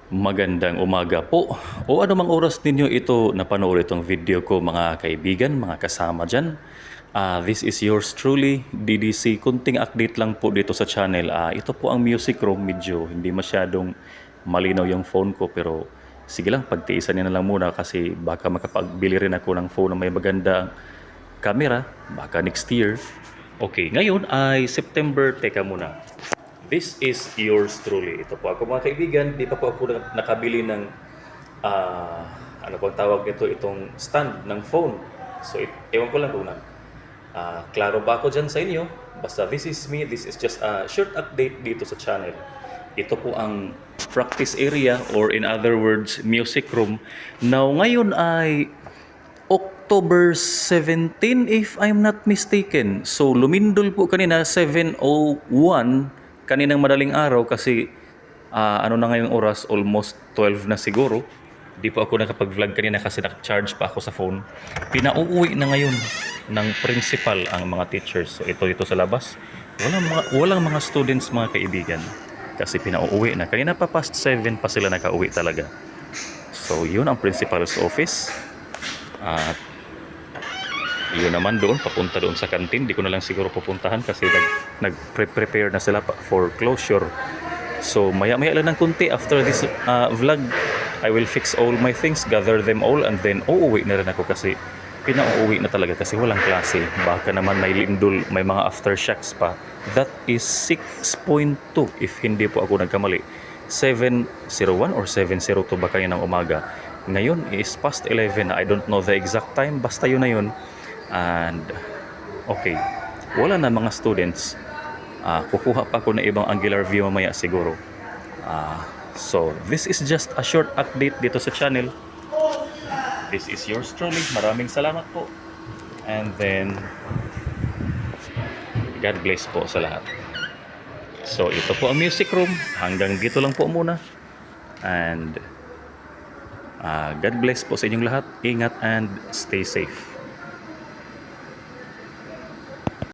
Magandang umaga po o anumang oras ninyo ito napanood itong video ko mga kaibigan, mga kasama dyan. This is yours truly, DDC. Kunting update lang po dito sa channel. Ito po ang music room, medyo hindi masyadong malinaw yung phone ko pero sige lang, pagtiisan niyo na lang muna kasi baka makapagbili rin ako ng phone na may magandang camera, baka next year. Okay, ngayon ay September, teka muna. This is yours truly. Ito po ako mga kaibigan, di pa po ako nakabili ng, ano pong tawag nito, itong stand ng phone. So, ewan ko lang kung klaro ba ako dyan sa inyo? Basta this is me, this is just a short update dito sa channel. Ito po ang practice area or in other words, music room. Now, ngayon ay October 17 if I'm not mistaken. So, lumindol po kanina 7:01 kaninang madaling araw kasi ano na ngayong oras, almost 12 na siguro. Di po ako nakapag-vlog kanina kasi naka-charge pa ako sa phone. Pinauuwi na ngayon ng principal ang mga teachers. So ito dito sa labas. Walang mga students, mga kaibigan. Kasi pinauuwi na. Kanina pa past 7 pa sila nakauwi talaga. So yun ang principal's office. At yun naman doon, papunta doon sa canteen. Di ko na lang siguro pupuntahan kasi nag-prepare na sila for closure. So maya-maya lang ng kunti after this vlog, I will fix all my things, gather them all, and then uuwi na rin ako kasi pinauuwi na talaga kasi walang klase. Baka naman may lindol, may mga aftershocks pa. That is 6.2 if hindi po ako nagkamali. 7:01 or 7:02 ba kaninang umaga. Ngayon is past 11. I don't know the exact time, basta yun na yun. And okay, wala na mga students. Kukuha pa ako ng ibang angular view mamaya siguro. So this is just a short update dito sa channel. This is yours truly. Maraming salamat po. And then God bless po sa lahat. So ito po ang music room. Hanggang dito lang po muna. And God bless po sa inyong lahat. Ingat and stay safe.